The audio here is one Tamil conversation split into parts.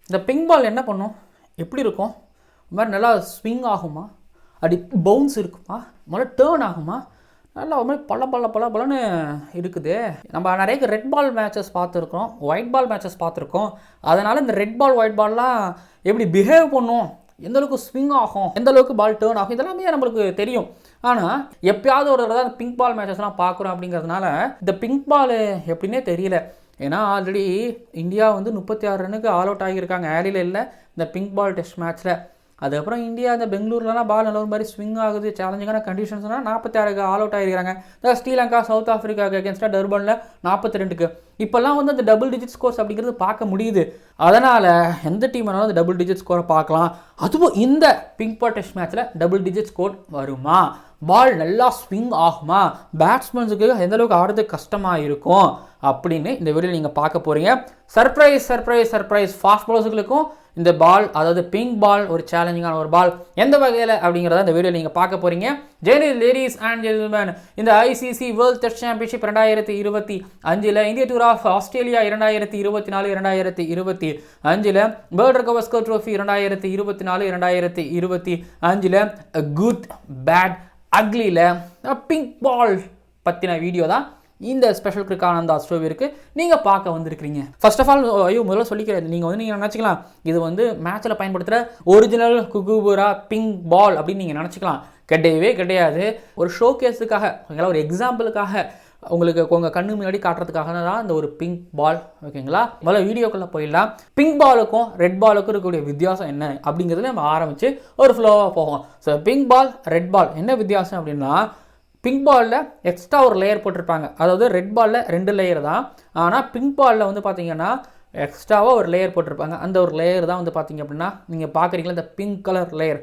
இந்த பிங்க் பால் என்ன பண்ணும், எப்படி இருக்கும், இது மாதிரி நல்லா ஸ்விங் ஆகுமா, அப்படி பவுன்ஸ் இருக்குமா, முதல்ல டேர்ன் ஆகுமா, நல்லா ஒரு மாதிரி பல பலன்னு இருக்குது. நம்ம நிறைய ரெட் பால் மேட்சஸ் பார்த்துருக்கோம், ஒயிட் பால் மேட்சஸ் பார்த்துருக்கோம். அதனால் இந்த ரெட் பால் ஒயிட் பால்லாம் எப்படி பிஹேவ் பண்ணும், எந்த அளவுக்கு ஸ்விங் ஆகும், எந்த அளவுக்கு பால் டேர்ன் ஆகும், இதெல்லாமே நம்மளுக்கு தெரியும். ஆனால் எப்பயாவது ஒரு தடவை தான் பிங்க் பால் மேட்சஸ்லாம் பார்க்குறோம். அப்படிங்கிறதுனால இந்த பிங்க் பால் எப்படின்னே தெரியல. ஏன்னா ஆல்ரெடி இந்தியா வந்து 36 ரன்னுக்கு ஆல் அவுட் ஆகியிருக்காங்க ஏரியில் இல்லை இந்த பிங்க் பால் டெஸ்ட் மேட்ச்சில். அதுக்கப்புறம் இந்தியா இந்த பெங்களூர்லாம் பால் நல்ல ஒரு மாதிரி ஸ்விங் ஆகுது, சேலஞ்சிங்கான கண்டிஷன்ஸ்னால் 46க்கு ஆல் அவுட் ஆகிருக்காங்க. ஸ்ரீலங்கா சவுத் ஆஃப்ரிக்காவுக்கு அகேன்ஸ்டாக டர்பனில் 42க்கு. இப்போல்லாம் வந்து அந்த டபுள் டிஜிட் ஸ்கோர்ஸ் அப்படிங்கிறது பார்க்க முடியுது. அதனால் எந்த டீம் வேணாலும் அந்த டபுள் டிஜிட் ஸ்கோரை பார்க்கலாம். அதுவும் இந்த பிங்க் பால் டெஸ்ட் மேட்ச்சில் டபுள் டிஜிட் ஸ்கோர் வருமா, பால் நல்லா ஸ்விங் ஆகுமா, பேட்ஸ்மேன்ஸுக்கு எந்த அளவுக்கு ஆடுறதுக்கு கஷ்டமாக இருக்கும் அப்படின்னு இந்த வீடியோவில் நீங்கள் பார்க்க போகிறீங்க. சர்ப்ரைஸ் ஃபாஸ்ட் பாலர்ஸுகளுக்கும் இந்த பால், அதாவது பிங்க் பால் ஒரு சேலஞ்சிங்கான ஒரு பால் எந்த வகையில் அப்படிங்கிறத இந்த வீடியோவில் நீங்கள் பார்க்க போகிறீங்க. லேடிஸ் அண்ட் ஜென்டில்மேன், இந்த ஐசிசி வேர்ல்ட் டெஸ்ட் சாம்பியன்ஷிப் 2025 இந்திய டூர் ஆஃப் ஆஸ்திரேலியா 2024-2025, வேர்ல்ட் கவஸ்கர் ட்ரோஃபி 2024-2025, குட் பேட் அக்லியில் பிங்க் பால் பற்றின வீடியோ தான் இந்த ஸ்பெஷல் கிரிக் ஆனந்தா ஸ்டோவிற்கு நீங்கள் பார்க்க வந்திருக்கிறீங்க. ஃபர்ஸ்ட் ஆஃப் ஆல் முதல்ல சொல்லிக்கிறேன், நீங்கள் நினச்சிக்கலாம் இது வந்து மேட்ச்சில் பயன்படுத்துகிற ஒரிஜினல் குகுபுரா பிங்க் பால் அப்படின்னு நீங்கள் நினச்சிக்கலாம். கிடையாது. ஒரு ஷோ கேஸுக்காக, ஓகேங்களா, ஒரு எக்ஸாம்பிளுக்காக உங்களுக்கு உங்கள் கண்ணு முன்னாடி காட்டுறதுக்காக தான் இந்த ஒரு பிங்க் பால். ஓகேங்களா, முதல்ல வீடியோக்குள்ளே போயிடலாம். பிங்க் பாலுக்கும் ரெட் பாலுக்கும் இருக்கக்கூடிய வித்தியாசம் என்ன அப்படிங்கிறதுல நம்ம ஆரம்பித்து ஒரு ஃப்ளோவாக போகும். So pink ball red ball என்ன வித்தியாசம் அப்படின்னா, பிங்க் பாலில் எக்ஸ்ட்ரா ஒரு லேயர் போட்டிருப்பாங்க. அதாவது ரெட் பாலில் 2 லேயர் தான். ஆனால் பிங்க் பாலில் வந்து பார்த்தீங்கன்னா எக்ஸ்ட்ராவாக ஒரு லேயர் போட்டிருப்பாங்க. அந்த ஒரு லேயர் தான் வந்து பார்த்தீங்க அப்படின்னா நீங்கள் பார்க்குறீங்களா இந்த பிங்க் கலர் லேயர்.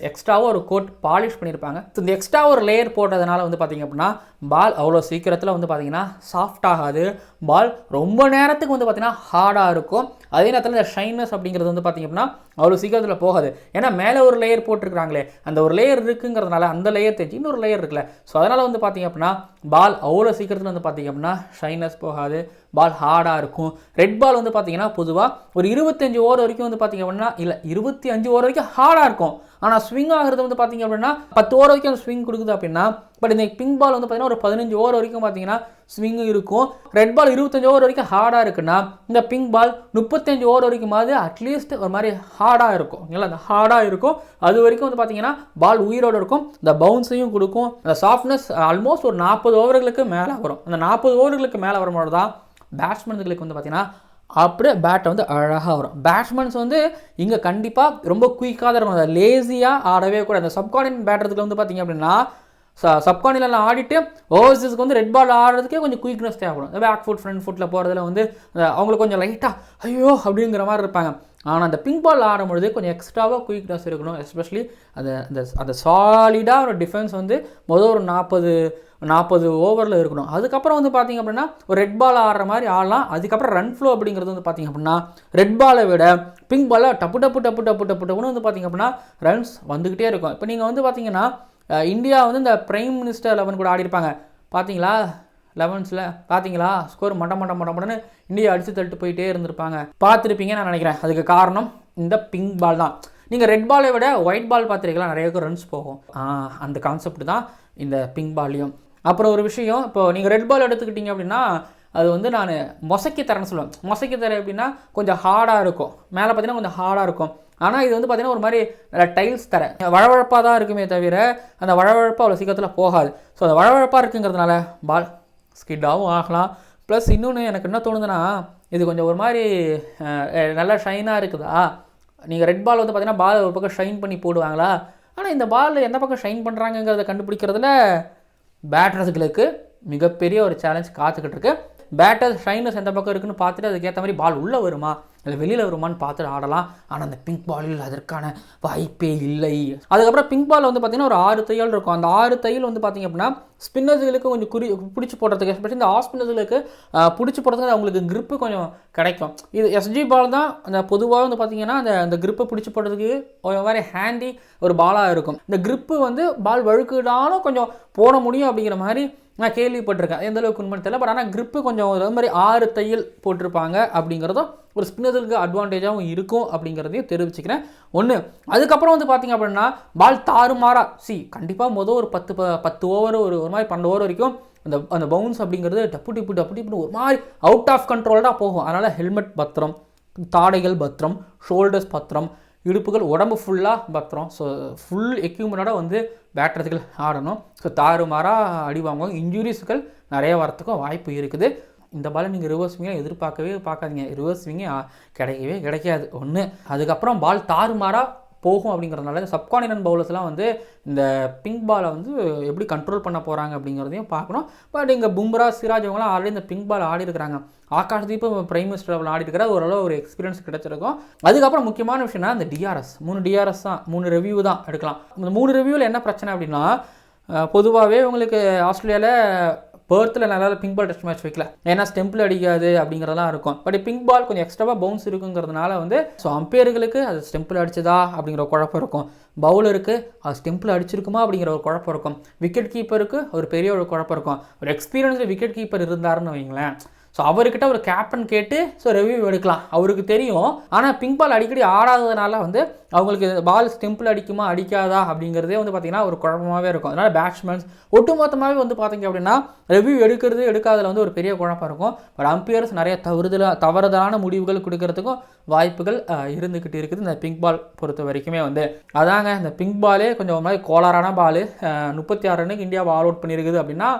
எக்ஸ்ட்ராவாக ஒரு கோட் பாலிஷ் பண்ணியிருப்பாங்க. ஸோ இந்த எக்ஸ்ட்ரா ஒரு லேயர் போட்டதுனால வந்து பார்த்தீங்க அப்படின்னா பால் அவ்வளோ சீக்கிரத்தில் வந்து பார்த்தீங்கன்னா சாஃப்ட் ஆகாது. பால் ரொம்ப நேரத்துக்கு வந்து பார்த்தீங்கன்னா ஹார்டாக இருக்கும். அதே நேரத்தில் இந்த ஷைனஸ் அப்படிங்கிறது வந்து பார்த்தீங்க அப்படின்னா அவ்வளோ சீக்கிரத்தில் போகாது. ஏன்னா மேலே ஒரு லேயர் போட்டிருக்கிறாங்களே, அந்த ஒரு லேயர் இருக்குங்கிறதுனால அந்த லேயர் தெரிஞ்சு இன்னொரு லேயர் இருக்குல்ல. ஸோ அதனால் வந்து பார்த்தீங்க அப்படின்னா பால் அவ்வளோ சீக்கிரத்தில் வந்து பார்த்தீங்க அப்படின்னா ஷைனஸ் போகாது, பால் ஹார்டாக இருக்கும். ரெட் பால் வந்து பார்த்தீங்கன்னா பொதுவாக ஒரு 25 ஓவர் வரைக்கும் வந்து பார்த்தீங்க அப்படின்னா இல்லை 25 ஓவர் வரைக்கும் ஹார்டாக இருக்கும். ஆனால் ஸ்விங் ஆகிறது வந்து பார்த்தீங்க அப்படின்னா 10 ஓவர் வரைக்கும் அந்த ஸ்விங் கொடுக்குது அப்படின்னா. பட் இந்த பிங்க் பால் வந்து பார்த்தீங்கன்னா ஒரு 15 ஓவர் வரைக்கும் பார்த்தீங்கன்னா ஸ்விங்கு இருக்கும். ரெட் பால் 25 ஓவர் வரைக்கும் ஹார்டாக இருக்குன்னா இந்த பிங்க் பால் 35 ஓவர் வரைக்குமாவது அட்லீஸ்ட் ஒரு மாதிரி ஹார்டாக இருக்கும். இல்லை அந்த ஹார்டாக இருக்கும். அது வரைக்கும் வந்து பார்த்தீங்கன்னா பால் உயிரோடு இருக்கும். இந்த பவுன்ஸையும் கொடுக்கும். அந்த சாஃப்ட்னஸ் ஆல்மோஸ்ட் ஒரு 40 ஓவர்களுக்கு மேலே வரும். அந்த 40 ஓவர்களுக்கு மேலே வரும்போது தான் பேட்ஸ்மேன்களுக்கு வந்து பார்த்தீங்கன்னா அப்படியே பேட்டை வந்து அழகாக வரும். பேட்ஸ்மேன்ஸ் வந்து இங்கே கண்டிப்பாக ரொம்ப குயிக்காக தான் இருக்கும். அதை லேசியாக ஆடவே கூட. அந்த சப்கார்டினேட் பேட்டர்ஸுக்கு வந்து பார்த்தீங்க அப்படின்னா சப்கார்டினெலாம் ஆடிட்டு ஓவர்சீஸ்க்கு வந்து ரெட் பால் ஆடுறதுக்கே கொஞ்சம் குயிக்னஸ் தேவைப்படும். இந்த பேக் ஃபுட் ஃப்ரண்ட் ஃபுட்டில் போகிறதுல வந்து அவங்களுக்கு கொஞ்சம் லைட்டாக ஐயோ அப்படிங்கிற மாதிரி இருப்பாங்க. ஆனால் அந்த பிங்க் பால் ஆடும்பொழுது கொஞ்சம் எக்ஸ்ட்ராவாக குயிக்னஸ் இருக்கணும். எஸ்பெஷலி அந்த சாலிடாக ஒரு டிஃபென்ஸ் வந்து முதல் ஒரு 40 ஓவரில் இருக்கணும். அதுக்கப்புறம் வந்து பார்த்திங்க அப்படின்னா ஒரு ரெட் பால் ஆடுற மாதிரி ஆடலாம். அதுக்கப்புறம் ரன் ஃப்ளோ அப்படிங்கிறது வந்து பார்த்திங்க அப்படின்னா ரெட் பாலை விட பிங்க் பாலை டப்புன்னு வந்து பார்த்திங்க அப்படின்னா ரன்ஸ் வந்துக்கிட்டே இருக்கும். இப்போ நீங்கள் வந்து பார்த்திங்கன்னா இந்தியா வந்து இந்த பிரைம் மினிஸ்டர் 11 கூட ஆடிருப்பாங்க பார்த்தீங்களா, 11ஸில் பார்த்தீங்களா ஸ்கோர் மட்டன்னு இந்தியா அடித்து தள்ளிட்டு போயிட்டே இருந்திருப்பாங்க, பார்த்துருப்பீங்க நான் நினைக்கிறேன். அதுக்கு காரணம் இந்த பிங்க் பால் தான். நீங்கள் ரெட் பாலை விட ஒயிட் பால் பார்த்துருக்கலாம் நிறைய ரன்ஸ் போகும். அந்த கான்செப்ட் தான் இந்த பிங்க் பால்லையும். அப்புறம் ஒரு விஷயம், இப்போ நீங்கள் ரெட் பால் எடுத்துக்கிட்டீங்க அப்படின்னா அது வந்து நான் மொசைக்கு தரேன்னு சொல்லுவேன். மொசைக்கு தர அப்படின்னா கொஞ்சம் ஹார்டாக இருக்கும், மேலே பார்த்தீங்கன்னா கொஞ்சம் ஹார்டாக இருக்கும். ஆனால் இது வந்து பார்த்தீங்கன்னா ஒரு மாதிரி டைல்ஸ் தர வழவழப்பாக தான் இருக்குமே தவிர அந்த வழவழப்பாக அவ்வளோ சீக்கிரத்தில் போகாது. ஸோ அந்த வழவழப்பாக இருக்குங்கிறதுனால பால் ஸ்கிட்டாகவும் ஆகலாம். ப்ளஸ் இன்னொன்று எனக்கு என்ன தோணுதுன்னா இது கொஞ்சம் ஒரு மாதிரி நல்லா ஷைனாக இருக்குதா. நீங்கள் ரெட் பால் வந்து பார்த்தீங்கன்னா பால் ஒரு பக்கம் ஷைன் பண்ணி போடுவாங்களா, ஆனால் இந்த பால் எந்த பக்கம் ஷைன் பண்ணுறாங்கிறத கண்டுபிடிக்கிறதுல பேட்டர்ஸுகளுக்கு மிகப்பெரிய ஒரு சேலஞ்ச் காத்துக்கிட்டு இருக்கு. பேட்டர் ஷைனஸ் எந்த பக்கம் இருக்குன்னு பார்த்துட்டு அதுக்கேற்ற மாதிரி பால் உள்ளே வருமா இல்லை வெளியில் வருமானு பார்த்துட்டு ஆடலாம். ஆனால் அந்த பிங்க் பாலில் அதற்கான வாய்ப்பே இல்லை. அதுக்கப்புறம் பிங்க் பால் வந்து பார்த்திங்கன்னா ஒரு 6 தையல் இருக்கும். அந்த 6 தையல் வந்து பார்த்திங்க அப்படின்னா ஸ்பின்னர்ஸுகளுக்கு கொஞ்சம் பிடிச்சி போடுறதுக்கு, எஸ்பெஷலி இந்த ஆஃப் ஸ்பின்னர்ஸுகளுக்கு பிடிச்சி போடுறதுக்கு அவங்களுக்கு கிரிப்பு கொஞ்சம் கிடைக்கும். இது எஸ்ஜி பால் தான் அந்த பொதுவாக வந்து பார்த்திங்கன்னா அந்த கிரிப்பை பிடிச்சி போடுறதுக்கு ஒரு மாதிரி ஹேண்டி ஒரு பாலாக இருக்கும். இந்த கிரிப்பு வந்து பால் வழுக்குடாலும் கொஞ்சம் போட முடியும் அப்படிங்கிற மாதிரி நான் கேள்விப்பட்டிருக்கேன், எந்த அளவுக்கு உண்மைன்னு தெரியல. பட் ஆனால் grip கொஞ்சம் ஒரு மாதிரி 6 தையல் போட்டிருப்பாங்க அப்படிங்கிறதும் ஒரு ஸ்பின்னர்களுக்கு அட்வான்டேஜாகவும் இருக்கும் அப்படிங்கிறதையும் தெரிவிச்சுக்கிறேன். ஒன்று, அதுக்கப்புறம் வந்து பார்த்தீங்க அப்படின்னா பால் தாறுமாறா கண்டிப்பாக மொதல் ஒரு 10 ஓவர் ஒரு மாதிரி 12 ஓவர் வரைக்கும் அந்த பவுன்ஸ் அப்படிங்கிறது டப்பு டிப்புன்னு ஒரு மாதிரி அவுட் ஆஃப் கண்ட்ரோல்டாக போகும். அதனால் ஹெல்மெட் பத்திரம், தாடைகள் பத்திரம், ஷோல்டர்ஸ் பத்திரம், இடுப்புகள் உடம்பு ஃபுல்லாக பத்திரம். ஸோ ஃபுல் எக்யூப்மெண்ட்டோட வந்து பேட்டர்ஸ்கள் ஆடணும். ஸோ தாறுமாறாக அடி வாங்குவாங்க, இன்ஜுரிஸ்கள் நிறைய வரத்துக்கும் வாய்ப்பு இருக்குது. இந்த பாலை நீங்கள் ரிவர்ஸ் ஸ்விங்கை எதிர்பார்க்கவே பார்க்காதீங்க, ரிவர்ஸ் ஸ்விங்கே கிடைக்காது ஒன்று. அதுக்கப்புறம் பால் தாறுமாறாக போகும் அப்படிங்கிறதுனால சப்கான்டினென்ட் பவுலர்ஸ்லாம் வந்து இந்த பிங்க் பாலை வந்து எப்படி கண்ட்ரோல் பண்ண போகிறாங்க அப்படிங்கிறதையும் பார்க்கணும். பட் இங்கே பும்ரா, சிராஜ் அவங்களாம் ஆல்ரெடி இந்த பிங்க் பால் ஆடி இருக்கிறாங்க. ஆகாஷ்தீப் பிரைம் மினிஸ்டர் லெவல் ஆடி இருக்கிற ஓரளவு ஒரு எக்ஸ்பீரியன்ஸ் கிடைச்சிருக்கும். அதுக்கப்புறம் முக்கியமான விஷயம்னா இந்த டிஆர்எஸ் 3 டிஆர்எஸ் தான், 3 ரிவ்யூ தான் எடுக்கலாம். இந்த 3 ரிவ்யூவில் என்ன பிரச்சனை அப்படின்னா, பொதுவாகவே உங்களுக்கு ஆஸ்திரேலியாவில் பெர்த்தில் நல்லா பிங்க் பால் டெஸ்ட் மேட்ச் வைக்கல, ஏன்னா ஸ்டெம்பிள் அடிக்காது அப்படிங்கிறதெல்லாம் இருக்கும். பட் பிங்க் பால் கொஞ்சம் எக்ஸ்ட்ராவாக பவுன்ஸ் இருக்குங்கிறதுனால வந்து ஸோ அம்பையர்களுக்கு அது ஸ்டெம்பிள் அடிச்சதா அப்படிங்கிற ஒரு குழப்பம் இருக்கும், பவுலருக்கு அது ஸ்டெம்பிள் அடிச்சிருக்குமா அப்படிங்கிற ஒரு குழப்பம் இருக்கும், விக்கெட் கீப்பருக்கு ஒரு பெரிய ஒரு குழப்பம் இருக்கும். ஒரு எக்ஸ்பீரியன்ஸ்டு விக்கெட் கீப்பர் இருந்தாருன்னு வைங்களேன், ஸோ அவர்கிட்ட ஒரு கேப்டன் கேட்டு ரிவ்யூ எடுக்கலாம், அவருக்கு தெரியும். ஆனால் பிங்க் பால் அடிக்கடி ஆடாததுனால வந்து அவங்களுக்கு பால் ஸ்டெம்பிள் அடிக்குமா அடிக்காதா அப்படிங்கிறதே வந்து பார்த்திங்கன்னா ஒரு குழப்பமாகவே இருக்கும். அதனால் பேட்ஸ்மேன்ஸ் ஒட்டுமொத்தமாகவே வந்து பார்த்திங்க அப்படின்னா ரிவ்யூ எடுக்காததில் வந்து ஒரு பெரிய குழப்பம் இருக்கும். பட் அம்பையர்ஸ் நிறைய தவறுதலான முடிவுகள் கொடுக்கறதுக்கும் வாய்ப்புகள் இருந்துக்கிட்டு இருக்குது இந்த பிங்க் பால் பொறுத்த வரைக்குமே வந்து. அதாங்க இந்த பிங்க் பாலே கொஞ்சம் ஒரு மாதிரி கோளாறான பால். 36 ரன்னுக்கு இந்தியாவை ஆல் அவுட் பண்ணியிருக்குது அப்படின்னா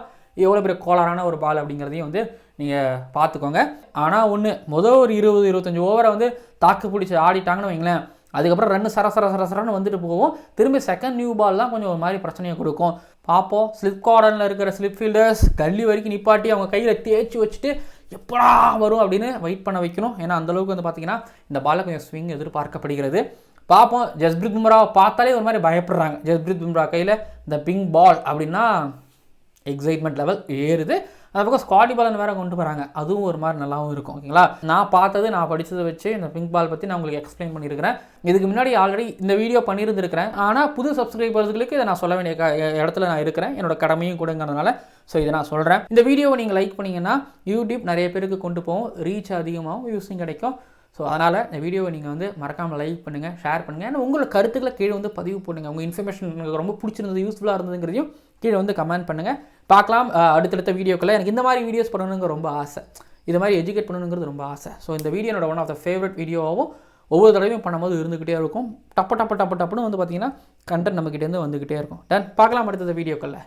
எவ்வளோ பெரிய கோளாறான ஒரு பால் அப்படிங்கிறதையும் வந்து நீங்கள் பார்த்துக்கோங்க. ஆனால் ஒன்று, மொதல் ஒரு 20-25 ஓவரை வந்து தாக்கு பிடிச்சி ஆடிட்டாங்கன்னு வைங்களேன், அதுக்கப்புறம் ரன்னு சரன்னு வந்துட்டு போகும். திரும்பி செகண்ட் நியூ பால் தான் கொஞ்சம் ஒரு மாதிரி பிரச்சனையை கொடுக்கும். பார்ப்போம், ஸ்லிப் கார்டனில் இருக்கிற ஸ்லிப் ஃபீல்டர்ஸ் கல்லி வரைக்கும் நிப்பாட்டி அவங்க கையில் தேய்ச்சி வச்சுட்டு எப்படா வரும் அப்படின்னு வெயிட் பண்ண வைக்கணும். ஏன்னா அந்தளவுக்கு வந்து பார்த்திங்கன்னா இந்த பாலில் கொஞ்சம் ஸ்விங் எதிர்பார்க்கப்படுகிறது. பார்ப்போம். ஜஸ்பிரீத் பும்ராவை பார்த்தாலே ஒரு மாதிரி பயப்படுறாங்க. ஜஸ்பிரீத் பும்ரா கையில் இந்த பிங்க் பால் அப்படின்னா எக்ஸைட்மெண்ட் லெவல் ஏறுது. அது பக்கம் ஸ்காட்டி பாலன் வேறு கொண்டு வராங்க, அதுவும் ஒரு மாதிரி நல்லாவும் இருக்கும். ஓகேங்களா, நான் படித்ததை வச்சு இந்த பிங்க் பால் பற்றி நான் உங்களுக்கு எக்ஸ்பிளைன் பண்ணியிருக்கிறேன். இதுக்கு முன்னாடி ஆல்ரெடி இந்த வீடியோ பண்ணியிருந்திருக்கிறேன். ஆனால் புது சப்ஸ்கிரைபர்ஸ்களுக்கு இதை நான் சொல்ல வேண்டிய இடத்துல நான் இருக்கிறேன், என்னோட கடமையும் கொடுங்கிறதுனால ஸோ இதை நான் சொல்கிறேன். இந்த வீடியோவை நீங்கள் லைக் பண்ணிங்கன்னா யூடியூப் நிறைய பேருக்கு கொண்டு போகும், ரீச் அதிகமாகவும் வியூஸும் கிடைக்கும். ஸோ அதனால் இந்த வீடியோவை நீங்கள் வந்து மறக்காமல் லைக் பண்ணுங்கள், ஷேர் பண்ணுங்கள். ஏன்னா உங்களோட கருத்துக்களை கீழே வந்து பதிவு பண்ணுங்கள். உங்கள் இன்ஃபர்மேஷன் எனக்கு ரொம்ப பிடிச்சிருந்தது, யூஸ்ஃபுல்லாக இருந்ததுங்கிறதையும் கீழே வந்து கமெண்ட் பண்ணுங்கள். பார்க்கலாம் அடுத்தடுத்த வீடியோக்களில். எனக்கு இந்த மாதிரி வீடியோஸ் பண்ணணுங்க ரொம்ப ஆசை, இது மாதிரி எஜுகேட் பண்ணணுங்கிறது ரொம்ப ஆசை. ஸோ இந்த வீடியோ என்னோட ஒன் ஆஃப் த ஃபேவரட் வீடியோவாகவும் ஒவ்வொரு தடவையும் பண்ணும்போது இருந்துக்கிட்டே இருக்கும். டப்புன்னு வந்து பார்த்திங்கன்னா கண்டென்ட் நம்மக்கிட்டேருந்து வந்துக்கிட்டே இருக்கும். டன் பார்க்கலாம் அடுத்தது வீடியோக்களில்.